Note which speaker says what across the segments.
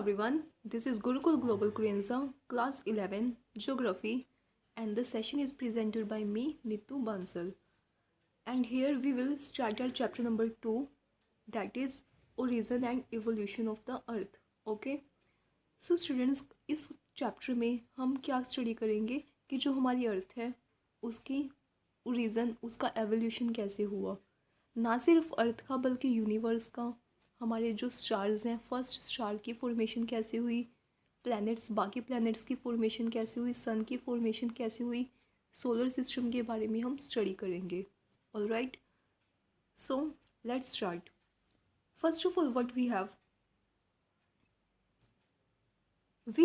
Speaker 1: everyone, this is Gurukul Global Kurienza, Class 11, Geography, and the session is presented by me, Nitu Bansal. And here we will start our chapter number 2, that is Origin and Evolution of the Earth. Okay? So students, इस chapter में हम क्या study करेंगे कि जो हमारी अर्थ है उसकी ओरिजिन, उसका एवोल्यूशन कैसे हुआ, ना सिर्फ अर्थ का बल्कि यूनिवर्स का, हमारे जो स्टार्स हैं फर्स्ट स्टार की फॉर्मेशन कैसे हुई, प्लैनेट्स बाकी प्लैनेट्स की फॉर्मेशन कैसे हुई, सन की फॉर्मेशन कैसे हुई, सोलर सिस्टम के बारे में हम स्टडी करेंगे. Alright, so let's start. First of all what we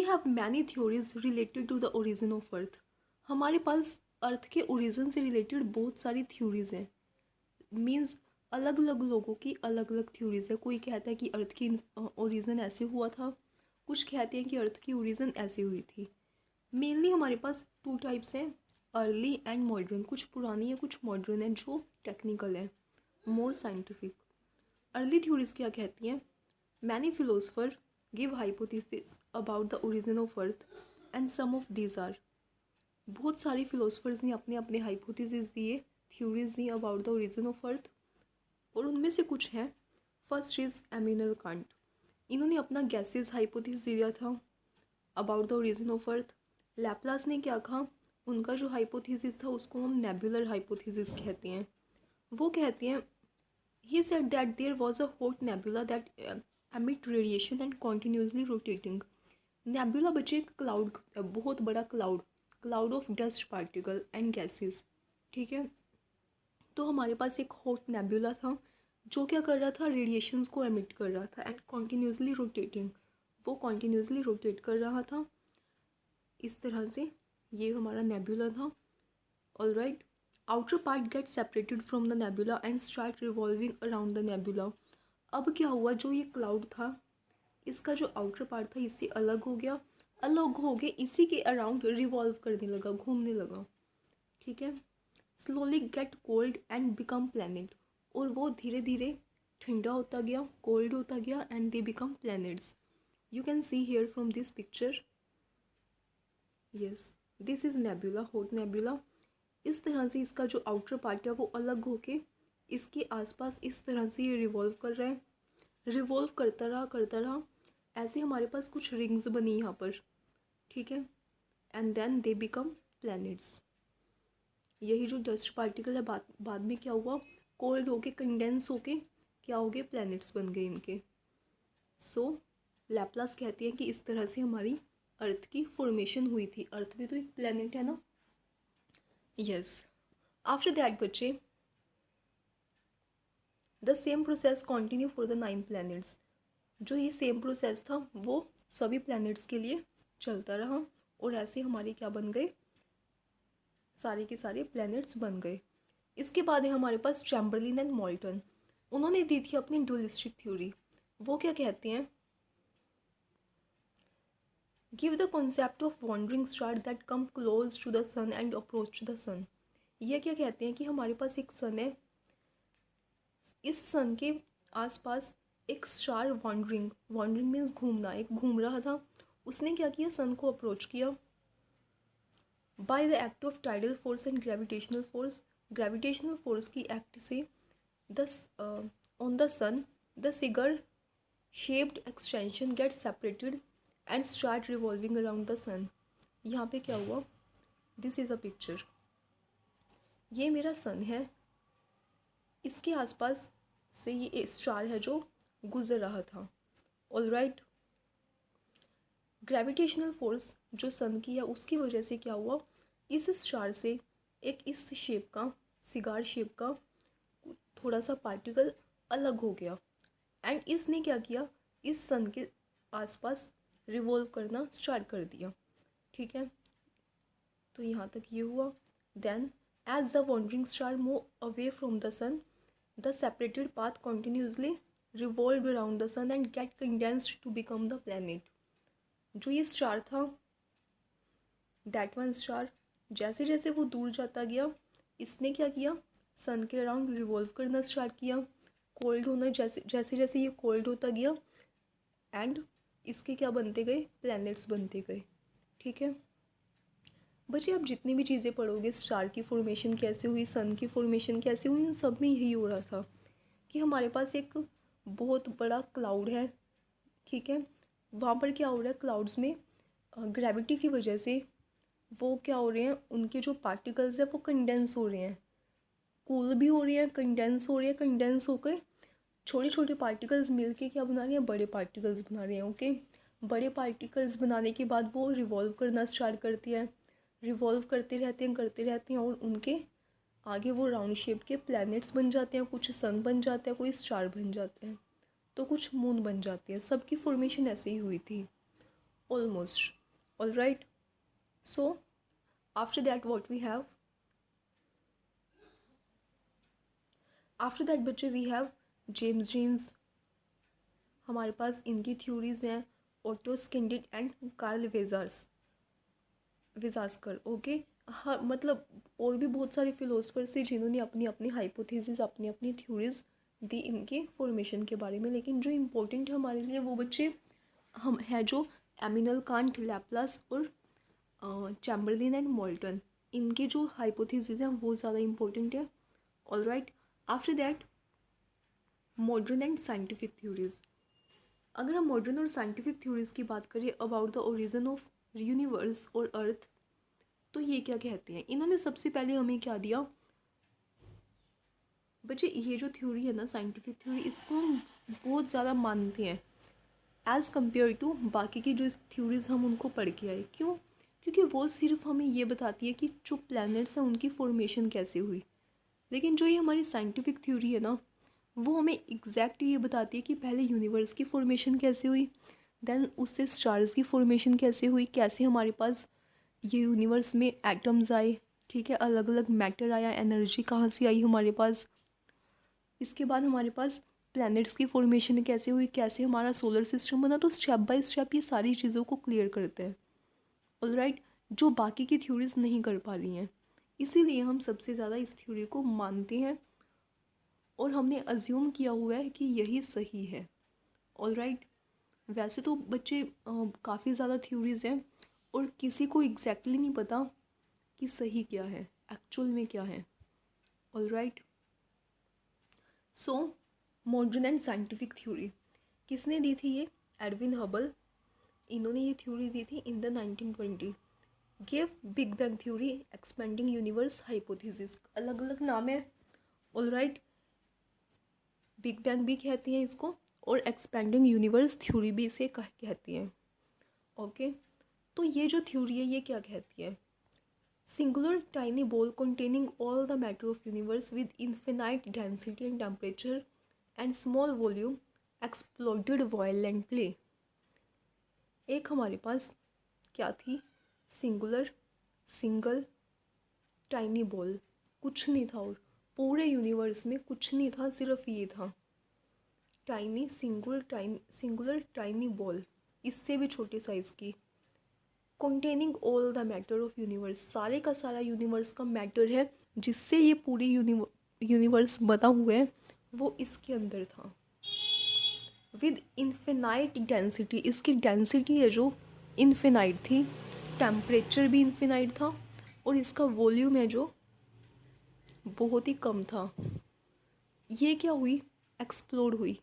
Speaker 1: have many theories related to the origin of earth. हमारे पास अर्थ के ओरिजिन से रिलेटेड बहुत सारी थ्योरीज हैं. मीन्स अलग अलग लोगों की अलग अलग थ्योरीज है. कोई कहता है कि अर्थ की ओरिजिन ऐसे हुआ था, कुछ कहते हैं कि अर्थ की ओरिजिन ऐसे हुई थी. मेनली हमारे पास टू टाइप्स हैं, अर्ली एंड मॉडर्न. कुछ पुरानी है, कुछ मॉडर्न है जो टेक्निकल है, मोर साइंटिफिक. अर्ली थ्योरीज क्या कहती हैं? Many philosopher give hypothesis about the origin of earth and some of these are. बहुत सारे फिलोसफर्स ने अपने अपने हाइपोथेसिस दिए, थ्योरीज दी about the origin of earth, और उनमें से कुछ हैं. First is Immanuel Kant. इन्होंने अपना गैसेस हाइपोथेसिस दिया था about the origin of earth. Laplace ने क्या कहा? उनका जो हाइपोथेसिस था उसको हम नेबुलर हाइपोथेसिस कहते हैं. वो कहते हैं, he said that there was a hot nebula that emit radiation and continuously rotating. Nebula बच्चे एक क्लाउड, बहुत बड़ा cloud of dust particle and gases. ठीक है, तो हमारे पास एक हॉट नेबुला था जो क्या कर रहा था? रेडिएशंस को एमिट कर रहा था एंड कॉन्टिन्यूसली रोटेटिंग. वो कॉन्टिन्यूसली रोटेट कर रहा था इस तरह से. ये हमारा नेबुला था. Alright, outer part get separated from the nebula and start revolving around the nebula. अब क्या हुआ? जो ये क्लाउड था इसका जो आउटर पार्ट था इससे अलग हो गया, अलग हो गए इसी के अराउंड रिवॉल्व करने लगा, घूमने लगा. ठीक है, slowly get cold and become planet. और वो धीरे धीरे ठंडा होता गया, कोल्ड होता गया and they become planets. You can see here from this picture. Yes, this is nebula, hot nebula. इस तरह से इसका जो आउटर पार्ट है वो अलग होके इसके आसपास इस तरह से ये रिवॉल्व कर रहा है. रिवॉल्व करता रहा ऐसे हमारे पास कुछ रिंग्स बनी यहाँ पर. ठीक है, and then they become planets. यही जो डस्ट पार्टिकल है बाद में क्या हुआ? कोल्ड होके कंडेंस होके क्या हो गए? प्लैनेट्स बन गए इनके. सो लैपलास कहती है कि इस तरह से हमारी अर्थ की फॉर्मेशन हुई थी. अर्थ भी तो एक प्लैनेट है ना. यस, आफ्टर दैट बच्चे the same process continue for the 9 planets. जो ये सेम प्रोसेस था वो सभी प्लैनेट्स के लिए चलता रहा और ऐसे हमारे क्या बन गए? सारे के सारे प्लैनेट्स बन गए. इसके बाद है हमारे पास चैम्बरलिन एंड मोल्टन. उन्होंने दी थी अपनी डुअलिस्टिक थ्योरी. वो क्या कहते हैं? Give the concept of wandering star that come close to the sun and approach the sun. ये क्या कहते हैं कि हमारे पास एक सन है, इस सन के आसपास एक स्टार वॉन्डरिंग मीन्स घूमना, एक घूम रहा था. उसने क्या किया? सन को अप्रोच किया by the act of tidal force and gravitational force. Gravitational force की एक्ट से on the sun the cigar shaped extension get separated and start revolving around the sun. यहाँ पे क्या हुआ? This is a picture. ये मेरा सन है, इसके आसपास से ये स्टार है जो गुजर रहा था. ऑलराइट, ग्रेविटेशनल फोर्स जो सन की है उसकी वजह से क्या हुआ? इस स्टार से एक इस शेप का, सिगार शेप का थोड़ा सा पार्टिकल अलग हो गया एंड इसने क्या किया? इस सन के आसपास रिवॉल्व करना स्टार्ट कर दिया. ठीक है, तो यहाँ तक ये हुआ. Then as the wandering star move away from the sun the separated path continuously revolve around the sun and get condensed to become the planet. जो ये स्टार था, दैट वन स्टार, जैसे जैसे वो दूर जाता गया इसने क्या किया? सन के अराउंड रिवॉल्व करना स्टार्ट किया. कोल्ड होना, जैसे जैसे ये कोल्ड होता गया एंड इसके क्या बनते गए, प्लैनेट्स बनते गए। ठीक है बच्चे, आप जितनी भी चीज़ें पढ़ोगे, स्टार की फॉर्मेशन कैसे हुई, सन की फॉर्मेशन कैसे हुई, इन सब में यही हो रहा था कि हमारे पास एक बहुत बड़ा क्लाउड है। ठीक है, वहाँ पर क्या हो रहा है, क्लाउड्स में ग्रेविटी की वजह से वो क्या हो रहे हैं, उनके जो पार्टिकल्स हैं वो कंडेंस हो रहे हैं, कूल भी हो रही है, कंडेंस हो रही है, कंडेंस होकर छोटे छोटे पार्टिकल्स मिलके क्या बना रहे हैं, बड़े पार्टिकल्स बना रहे हैं। ओके, बड़े पार्टिकल्स बनाने के बाद वो रिवॉल्व करना स्टार्ट करती है, रिवॉल्व करते रहते हैं और उनके आगे वो राउंड शेप के प्लैनेट्स बन जाते हैं, कुछ सन बन जाते हैं, कोई स्टार बन जाते हैं, तो कुछ मून बन जाती है। सबकी फॉर्मेशन ऐसे ही हुई थी almost. All right, so after that what we have, after that बच्चे वी हैव जेम्स जीन्स। हमारे पास इनकी थ्योरीज हैं, Otto Schmidt and Carl Weizsacker. Okay, हाँ मतलब और भी बहुत सारे फिलोसफर्स थे जिन्होंने अपनी अपनी हाइपोथेसिस, अपनी अपनी थ्योरीज दी इनके फॉर्मेशन के बारे में। लेकिन जो इम्पोर्टेंट है हमारे लिए वो बच्चे हम है जो एमिनल कांट, लैपलास और चैम्बरलिन एंड मोल्टन, इनके जो हाइपोथेसिस हैं वो ज़्यादा इम्पोर्टेंट है। All right, after that modern and scientific theories. अगर हम मॉडर्न और साइंटिफिक थ्योरीज की बात करें about the origin of universe और अर्थ, तो ये क्या कहते हैं, इन्होंने सबसे पहले हमें क्या दिया बच्चे, ये जो थ्योरी है ना साइंटिफिक थ्योरी, इसको हम बहुत ज़्यादा मानते हैं एज़ कम्पेयर टू बाकी की जो थ्योरीज़ हम उनको पढ़ के आए। क्यों? क्योंकि वो सिर्फ हमें ये बताती है कि जो प्लैनेट्स हैं उनकी फॉर्मेशन कैसे हुई। लेकिन जो ये हमारी साइंटिफिक थ्योरी है ना, वो हमें एग्जैक्ट ये बताती है कि पहले यूनिवर्स की फॉर्मेशन कैसे हुई, देन उससे स्टार्स की फॉर्मेशन कैसे हुई, कैसे हमारे पास ये यूनिवर्स में एटम्स आए। ठीक है, अलग अलग मैटर आया, एनर्जी कहाँ से आई हमारे पास। इसके बाद हमारे पास प्लैनेट्स की फॉर्मेशन कैसे हुई, कैसे हमारा सोलर सिस्टम बना। तो स्टेप बाय स्टेप ये सारी चीज़ों को क्लियर करते हैं। ऑलराइट, जो बाकी की थ्योरीज नहीं कर पा रही हैं, इसीलिए हम सबसे ज़्यादा इस थ्योरी को मानते हैं और हमने अज्यूम किया हुआ है कि यही सही है। ऑलराइट, वैसे तो बच्चे काफ़ी ज़्यादा थ्योरीज हैं और किसी को एग्जैक्टली नहीं पता कि सही क्या है, एक्चुअल में क्या है। Alright, so modern and scientific theory किसने दी थी ये, एडविन हबल। इन्होंने ये थ्योरी दी थी in the 1920। Give big bang theory, expanding universe hypothesis, अलग अलग नाम है। ऑलराइट, बिग बैंग भी कहती हैं इसको और एक्सपेंडिंग यूनिवर्स थ्योरी भी इसे कहती हैं। ओके, तो ये जो थ्योरी है ये क्या कहती है, singular tiny ball containing all the matter of universe with infinite density and temperature and small volume exploded violently। एक हमारे पास क्या थी, सिंगल टाइनी बॉल, कुछ नहीं था और पूरे यूनिवर्स में कुछ नहीं था, सिर्फ ये था सिंगुलर टाइनी बॉल, इससे भी छोटे साइज़ की, containing all the matter of universe, सारे का सारा यूनिवर्स का मैटर है जिससे ये पूरी यूनिवर्स बना हुआ है, वो इसके अंदर था। विद इन्फिनाइट डेंसिटी, इसकी डेंसिटी है जो इन्फिनाइट थी, टेम्परेचर भी इन्फिनाइट था और इसका वॉल्यूम है जो बहुत ही कम था। ये क्या हुई, एक्सप्लोड हुई।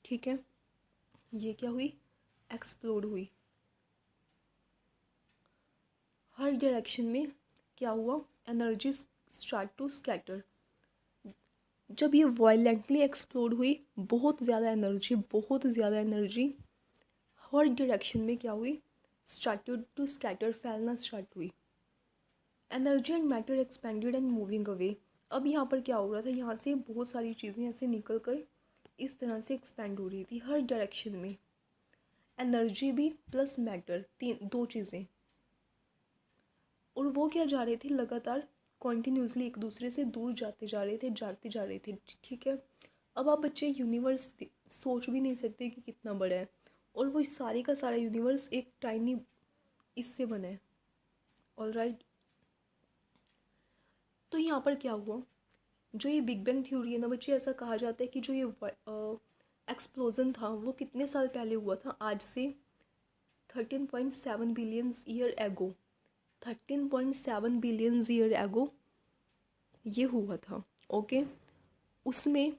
Speaker 1: ठीक है, ये क्या हुई, एक्सप्लोड हुई। हर डायरेक्शन में क्या हुआ, एनर्जी स्टार्ट टू स्कैटर। जब ये वायलेंटली एक्सप्लोड हुई, बहुत ज़्यादा एनर्जी हर डायरेक्शन में क्या हुई, स्टार्टेड टू स्कैटर, फैलना स्टार्ट हुई। Energy and matter expanded and moving away. अब यहाँ पर क्या हो रहा था, यहाँ से बहुत सारी चीज़ें ऐसे निकल कर इस तरह से एक्सपेंड हो रही थी हर डायरेक्शन में, एनर्जी भी प्लस मैटर, दो चीज़ें। और वो क्या जा रहे थे, लगातार कॉन्टीन्यूसली एक दूसरे से दूर जाते जा रहे थे। ठीक है, अब आप बच्चे यूनिवर्स सोच भी नहीं सकते कि कितना बड़ा है, और वो सारे का सारा यूनिवर्स एक टाइनी इससे बना है। ऑलराइट, तो यहाँ पर क्या हुआ, जो ये बिग बैंग थ्योरी है ना बच्चे, ऐसा कहा जाता है कि जो ये एक्सप्लोजन था वो कितने साल पहले हुआ था? आज से 13.7 billion year ago, 13.7 billion year ago ये हुआ था। ओके, उसमें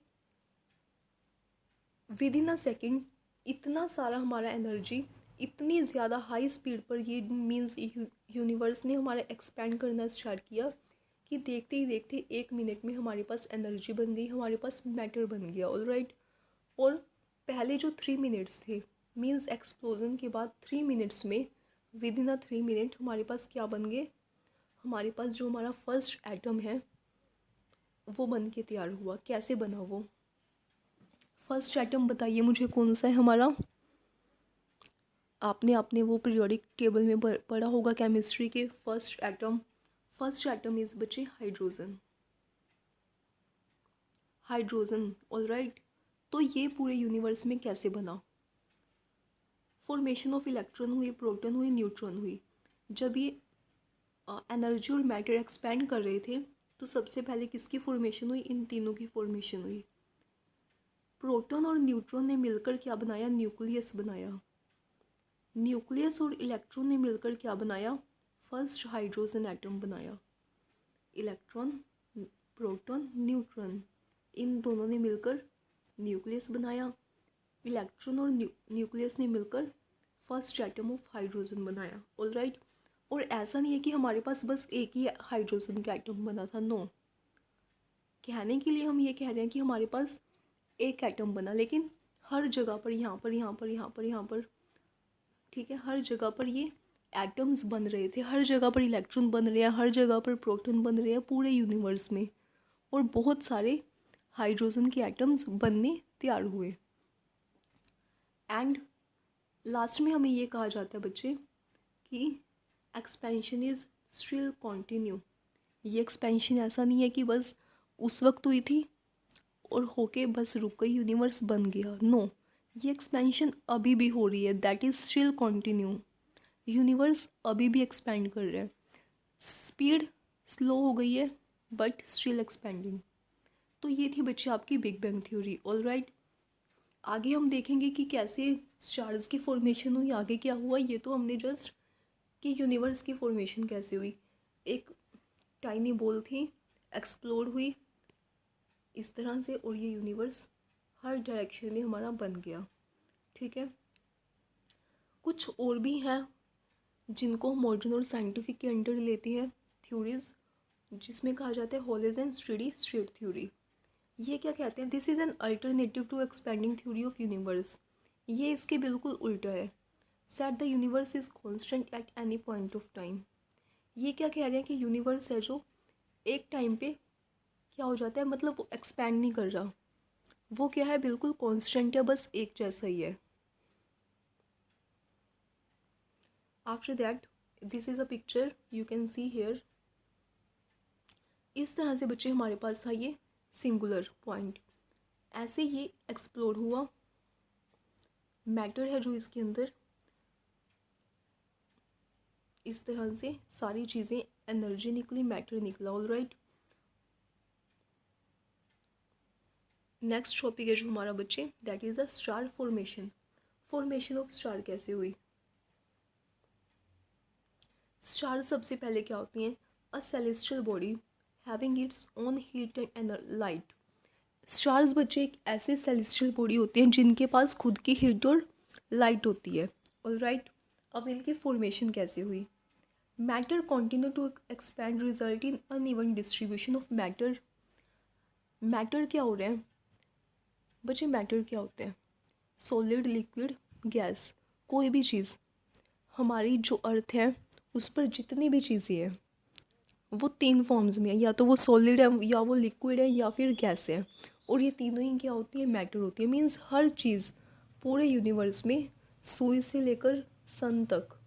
Speaker 1: विद इन अ सेकेंड इतना सारा हमारा एनर्जी, इतनी ज़्यादा हाई स्पीड पर ये मीन्स यूनिवर्स ने हमारा एक्सपेंड करना स्टार्ट किया कि देखते ही देखते 1 मिनट में हमारे पास एनर्जी बन गई, हमारे पास मैटर बन गया। ऑलराइट, और पहले जो 3 मिनट्स थे मीन्स एक्सप्लोजन के बाद 3 मिनट्स में, विद इन अ 3 मिनट हमारे पास क्या बन गए? हमारे पास जो हमारा फर्स्ट एटम है वो बन के तैयार हुआ। कैसे बना वो फर्स्ट एटम? बताइए मुझे कौन सा है हमारा? आपने आपने वो पीरियोडिक टेबल में पढ़ा होगा केमिस्ट्री के। फर्स्ट एटम इज बच्चे हाइड्रोजन। Hydrogen, alright. तो ये पूरे यूनिवर्स में कैसे बना? फॉर्मेशन ऑफ इलेक्ट्रॉन हुई, प्रोटॉन हुई, न्यूट्रॉन हुई। जब ये एनर्जी और मैटर एक्सपेंड कर रहे थे तो सबसे पहले किसकी फॉर्मेशन हुई? इन तीनों की फॉर्मेशन हुई। प्रोटॉन और न्यूट्रॉन ने मिलकर क्या बनाया? न्यूक्लियस बनाया। न्यूक्लियस और इलेक्ट्रॉन ने मिलकर क्या बनाया? फर्स्ट हाइड्रोजन एटम बनाया। इलेक्ट्रॉन, प्रोटॉन, न्यूट्रॉन, इन दोनों ने मिलकर न्यूक्लियस बनाया। इलेक्ट्रॉन और न्यूक्लियस ने मिलकर फर्स्ट एटम ऑफ हाइड्रोजन बनाया। ऑलराइट, और ऐसा नहीं है कि हमारे पास बस एक ही हाइड्रोजन का एटम बना था। नो, कहने के लिए हम ये कह रहे हैं कि हमारे पास एक एटम बना, लेकिन हर जगह पर, यहाँ पर, यहाँ पर, यहाँ पर, यहाँ पर, ठीक है, हर जगह पर ये एटम्स बन रहे थे, हर जगह पर इलेक्ट्रॉन बन रहे हैं, हर जगह पर प्रोटॉन बन रहे हैं पूरे यूनिवर्स में, और बहुत सारे हाइड्रोजन के एटम्स बनने तैयार हुए। एंड लास्ट में हमें ये कहा जाता है बच्चे कि एक्सपेंशन इज़ स्टिल कंटिन्यू। ये एक्सपेंशन ऐसा नहीं है कि बस उस वक्त हुई थी और होके बस रुक गई, यूनिवर्स बन गया। नो, ये एक्सपेंशन अभी भी हो रही है, that is still continue. Universe अभी भी एक्सपेंड कर रहा है, स्पीड स्लो हो गई है बट स्टिल एक्सपेंडिंग। तो ये थी बच्चे आपकी बिग बैंग थ्योरी। ऑलराइट, आगे हम देखेंगे कि कैसे स्टार्स की फॉर्मेशन हुई, आगे क्या हुआ। ये तो हमने जस्ट कि यूनिवर्स की फॉर्मेशन कैसे हुई, एक टाइनी बॉल थी, एक्सप्लोड हुई इस तरह से, और ये यूनिवर्स हर डायरेक्शन में हमारा बन गया। ठीक है, कुछ और भी हैं जिनको मॉडर्न और साइंटिफिक के अंडर लेते हैं थ्योरीज, जिसमें कहा जाता है Hoyle's and steady state theory. ये क्या कहते हैं? This is an alternative to expanding theory of universe. ये इसके बिल्कुल उल्टा है। Said the universe is constant at any point of time. ये क्या कह रहे हैं कि यूनिवर्स है जो एक टाइम पे क्या हो जाता है, मतलब वो एक्सपेंड नहीं कर रहा, वो क्या है, बिल्कुल कॉन्स्टेंट है, बस एक जैसा ही है। After that this is a picture you can see here. इस तरह से बच्चे हमारे पास था ये सिंगुलर पॉइंट, ऐसे ये एक्सप्लोर हुआ, मैटर है जो इसके अंदर, इस तरह से सारी चीज़ें, एनर्जी निकली, मैटर निकला। ऑलराइट, नेक्स्ट टॉपिक है जो हमारा बच्चे, that is the star formation. Formation of star कैसे हुई? स्टार सबसे पहले क्या होती हैं? अ celestial body having its own heat and light. Stars बच्चे एक ऐसे सेलेस्टियल बॉडी होते हैं जिनके पास खुद की हीट और लाइट होती है। ऑलराइट, अब इनकी फॉर्मेशन कैसे हुई? Matter continue to expand result in uneven distribution of matter. Matter क्या हो रहे हैं बच्चे? मैटर क्या होते हैं? Solid, liquid, gas. कोई भी चीज़, हमारी जो अर्थ है उस पर जितनी भी चीज़ें हैं वो 3 फॉर्म्स में है, या तो वो सॉलिड है, या वो लिक्विड है, या फिर गैस है, और ये तीनों ही क्या होती है? मैटर होती है। मीन्स हर चीज़ पूरे यूनिवर्स में, सुई से लेकर सन तक,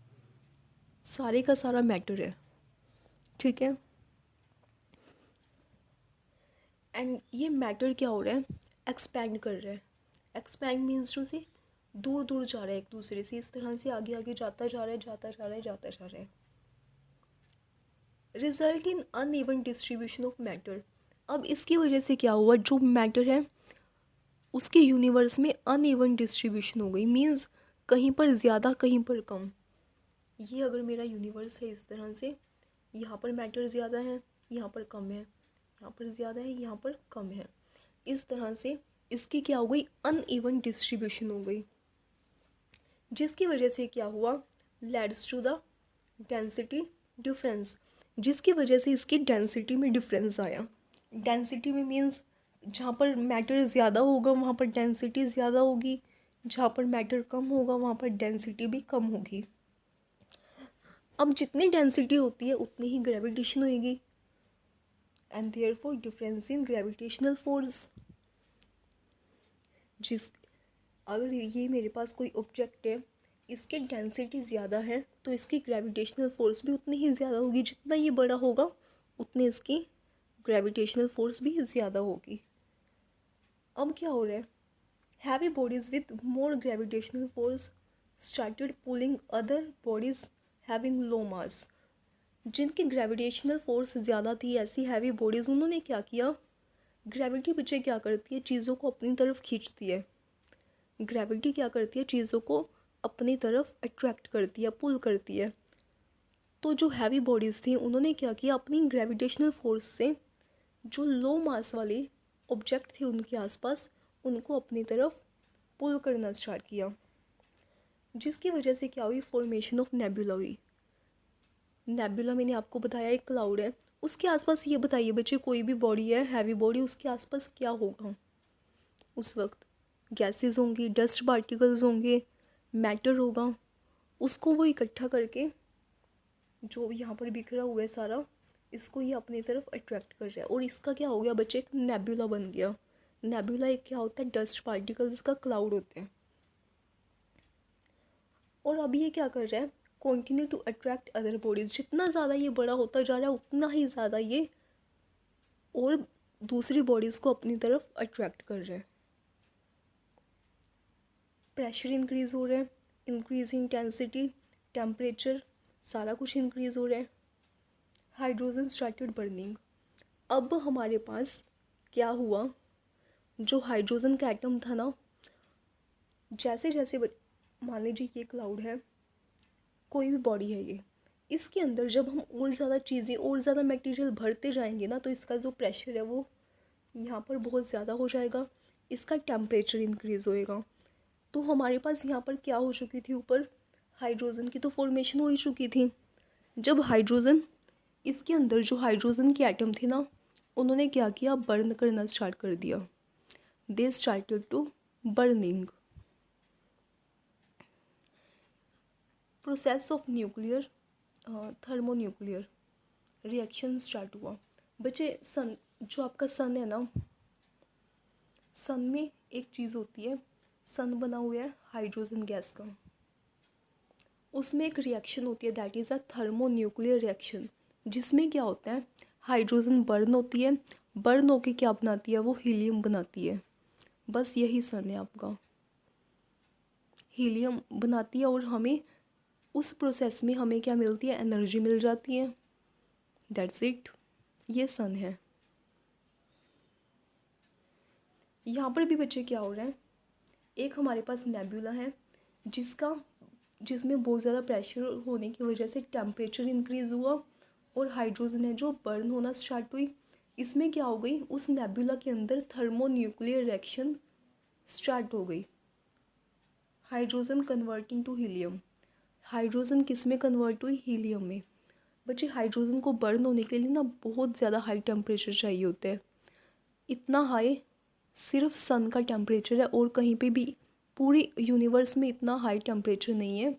Speaker 1: सारे का सारा मैटर है। ठीक है, एंड ये मैटर क्या हो रहा है? एक्सपैंड कर रहा है। एक्सपैंड मीन्स टू से दूर दूर जा रहा है एक दूसरे से, इस तरह से आगे आगे जाता जा रहा है, जाता जा रहा है, जाता जा रहा है। Result in uneven distribution of matter. अब इसकी वजह से क्या हुआ? जो मैटर है उसके यूनिवर्स में अनइवन डिस्ट्रीब्यूशन हो गई, मीन्स कहीं पर ज़्यादा कहीं पर कम। ये अगर मेरा यूनिवर्स है इस तरह से, यहाँ पर मैटर ज़्यादा है, यहाँ पर कम है, यहाँ पर ज़्यादा है, यहाँ पर कम है, इस तरह से इसकी क्या हो गई, अनइवन डिस्ट्रीब्यूशन हो गई, जिसकी वजह से क्या हुआ, leads to the density difference, जिसकी वजह से इसकी डेंसिटी में डिफरेंस आया। डेंसिटी में मीन्स जहाँ पर मैटर ज़्यादा होगा वहाँ पर डेंसिटी ज़्यादा होगी, जहाँ पर मैटर कम होगा वहाँ पर डेंसिटी भी कम होगी। अब जितनी डेंसिटी होती है उतनी ही ग्रेविटेशन होगी, and therefore difference in gravitational force. जिस अगर ये मेरे पास कोई ऑब्जेक्ट है, इसकी डेंसिटी ज़्यादा है तो इसकी ग्रेविटेशनल फोर्स भी उतनी ही ज़्यादा होगी, जितना ये बड़ा होगा उतनी इसकी ग्रेविटेशनल फोर्स भी ज़्यादा होगी। अब क्या हो रहा है, heavy bodies with more gravitational force started pulling other bodies having low mass. जिनकी ग्रेविटेशनल फोर्स ज़्यादा थी, ऐसी हैवी बॉडीज़, उन्होंने क्या किया, ग्रेविटी बच्चे क्या करती है, चीज़ों को अपनी तरफ खींचती है। ग्रेविटी क्या करती है, चीज़ों को अपनी तरफ अट्रैक्ट करती है, पुल करती है। तो जो हैवी बॉडीज़ थी उन्होंने क्या किया, अपनी ग्रेविटेशनल फोर्स से जो लो मास वाले ऑब्जेक्ट थे उनके आसपास, उनको अपनी तरफ पुल करना स्टार्ट किया, जिसकी वजह से क्या हुई, फॉर्मेशन ऑफ नेबुला हुई। नेबुला मैंने आपको बताया एक क्लाउड है, उसके आसपास ये बताइए बच्चे, कोई भी बॉडी है हैवी बॉडी, उसके आसपास क्या होगा उस वक्त, गैसेस होंगी, डस्ट पार्टिकल्स होंगे, मैटर होगा, उसको वो इकट्ठा करके जो यहाँ पर बिखरा हुआ है सारा, इसको ये अपनी तरफ अट्रैक्ट कर रहा है, और इसका क्या हो गया बच्चे, एक नेबुला बन गया। नेबुला एक क्या होता है, डस्ट पार्टिकल्स का क्लाउड होते हैं। और अभी ये क्या कर रहा है, continue to attract other bodies. जितना ज़्यादा ये बड़ा होता जा रहा है उतना ही ज़्यादा ये और दूसरी बॉडीज़ को अपनी तरफ अट्रैक्ट कर रहा है। प्रेशर इंक्रीज़ हो रहा है, इंक्रीज इंटेंसिटी, टेम्परेचर, सारा कुछ इंक्रीज़ हो रहा है। Hydrogen started burning. अब हमारे पास क्या हुआ, जो हाइड्रोजन का एटम था ना, जैसे जैसे मान लीजिए ये क्लाउड है, कोई भी बॉडी है ये, इसके अंदर जब हम और ज़्यादा चीज़ें और ज़्यादा मटेरियल भरते जाएंगे ना, तो इसका जो प्रेशर है वो यहाँ पर बहुत ज़्यादा हो जाएगा, इसका टेम्परेचर इंक्रीज़ होएगा। तो हमारे पास यहाँ पर क्या हो चुकी थी, ऊपर हाइड्रोजन की तो फॉर्मेशन हो ही चुकी थी। जब हाइड्रोजन, इसके अंदर जो हाइड्रोजन के एटम थे ना, उन्होंने क्या किया, बर्न करना स्टार्ट कर दिया। They started to burning. Process of nuclear thermonuclear reaction start हुआ। बच्चे सन, जो आपका सन है ना, सन में एक चीज़ होती है, सन बना हुआ है हाइड्रोजन गैस का, उसमें एक रिएक्शन होती है, that is a thermonuclear reaction, जिसमें क्या होता है, हाइड्रोजन बर्न होती है, बर्न होके क्या बनाती है, वो हीलियम बनाती है। बस यही सन है आपका, हीलियम बनाती है, और हमें उस प्रोसेस में हमें क्या मिलती है, एनर्जी मिल जाती है। दैट्स इट, ये सन है। यहाँ पर भी बच्चे क्या हो रहा है, एक हमारे पास नेबुला है जिसमें बहुत ज़्यादा प्रेशर होने की वजह से टेम्परेचर इंक्रीज़ हुआ, और हाइड्रोजन है जो बर्न होना स्टार्ट हुई। इसमें क्या हो गई, उस नेबुला के अंदर थर्मोन्यूक्लियर रिएक्शन स्टार्ट हो गई। Hydrogen converting to helium. Hydrogen किस में कन्वर्ट हुई, हीलियम में। बच्चे हाइड्रोजन को बर्न होने के लिए ना बहुत ज़्यादा हाई टेम्परेचर चाहिए होता है। इतना हाई सिर्फ सन का टेम्परेचर है, और कहीं पे भी पूरी यूनिवर्स में इतना हाई टेम्परेचर नहीं है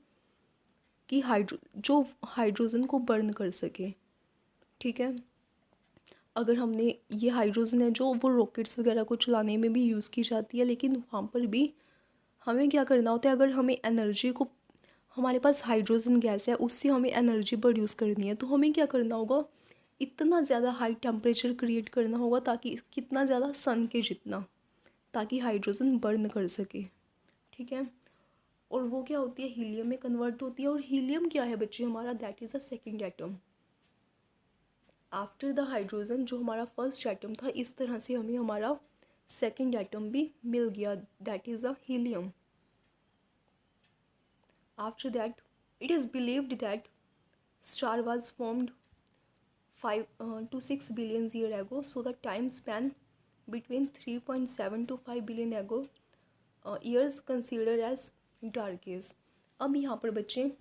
Speaker 1: कि हाइड्रोजन को बर्न कर सके। ठीक है, अगर हमने ये हाइड्रोजन है जो वो रॉकेट्स वगैरह को चलाने में भी यूज़ की जाती है, लेकिन वहाँ पर भी हमें क्या करना होता है, अगर हमें एनर्जी को, हमारे पास हाइड्रोजन गैस है उससे हमें एनर्जी प्रोड्यूस करनी है, तो हमें क्या करना होगा, इतना ज़्यादा हाई टेम्परेचर क्रिएट करना होगा, ताकि कितना ज़्यादा सन के जितना, ताकि हाइड्रोजन बर्न कर सके। ठीक है, और वो क्या होती है, हीलियम में कन्वर्ट होती है। और हीलियम क्या है बच्चे हमारा, that is a second atom after the hydrogen. जो हमारा फर्स्ट एटम था, इस तरह से हमें हमारा सेकंड एटम भी मिल गया, that is a helium. After that, it is believed that star was formed 5 to 6 billion years ago. So the time span between 3.7 to 5 billion ago years considered as dark age. अब यहाँ पर बच्चे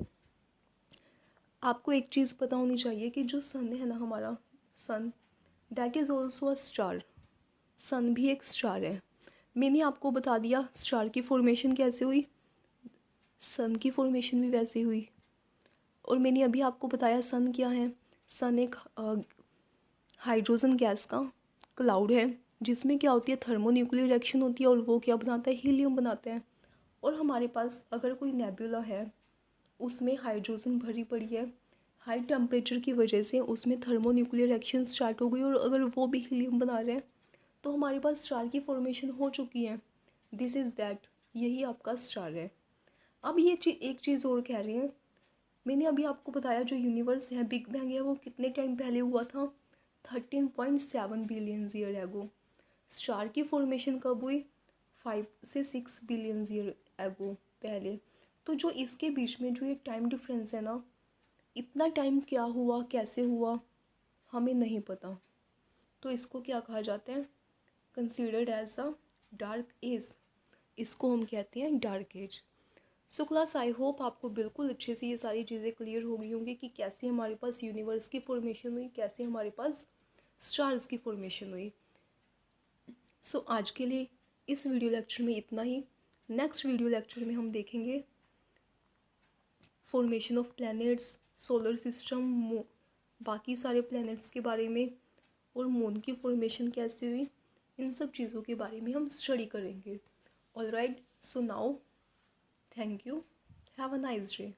Speaker 1: आपको एक चीज़ पता होनी चाहिए कि जो सन है ना, हमारा sun, that is also a star. Sun भी एक स्टार है. मैंने आपको बता दिया स्टार की फॉर्मेशन कैसे हुई, सन की फॉर्मेशन भी वैसे हुई. और मैंने अभी आपको बताया सन क्या है. सन एक हाइड्रोजन गैस का क्लाउड है जिसमें क्या होती है, थर्मोन्यूक्लियर रिएक्शन होती है और वो क्या बनाता है, हीलियम बनाता है. और हमारे पास अगर कोई नेबुला है, उसमें हाइड्रोजन भरी पड़ी है, हाई टेम्परेचर की वजह से उसमें थर्मोन्यूक्लियर रिएक्शन स्टार्ट हो गई और अगर वो भी हीलियम बना रहे हैं तो हमारे पास स्टार की फॉर्मेशन हो चुकी है. दिस इज़ दैट, यही आपका स्टार है. अब ये एक चीज़ और कह रही हैं. मैंने अभी आपको बताया जो यूनिवर्स है, बिग बैंग है, वो कितने टाइम पहले हुआ था, 13.7 बिलियन ईयर एगो. स्टार की फॉर्मेशन कब हुई, 5 से 6 बिलियन ईयर एगो पहले. तो जो इसके बीच में जो ये टाइम डिफरेंस है ना, इतना टाइम क्या हुआ, कैसे हुआ, हमें नहीं पता. तो इसको क्या कहा जाता है, considered as a dark age. इसको हम कहते हैं dark age. So class, I hope आपको बिल्कुल अच्छे से ये सारी चीज़ें क्लियर हो गई होंगी कि कैसे हमारे पास यूनिवर्स की फॉर्मेशन हुई, कैसे हमारे पास स्टार्स की फॉर्मेशन हुई. सो आज के लिए इस वीडियो लेक्चर में इतना ही. नेक्स्ट वीडियो लेक्चर में हम देखेंगे formation of planets, solar system, बाकी सारे प्लैनेट्स के बारे में, और मून की फॉर्मेशन कैसे हुई, इन सब चीज़ों के बारे में हम स्टडी करेंगे. All right, so now, thank you, have a nice day.